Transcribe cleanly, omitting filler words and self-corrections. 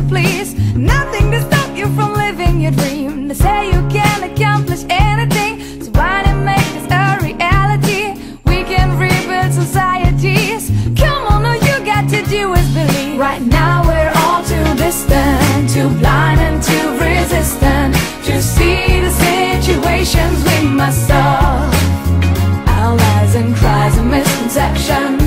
please. Nothing to stop you from living your dream. They say you can accomplish anything, so why not make this a reality? We can rebuild societies. Come on, all you got to do is believe. Right now we're all too distant, too blind and too resistant to see the situations we must solve. Our lies and cries and misconceptions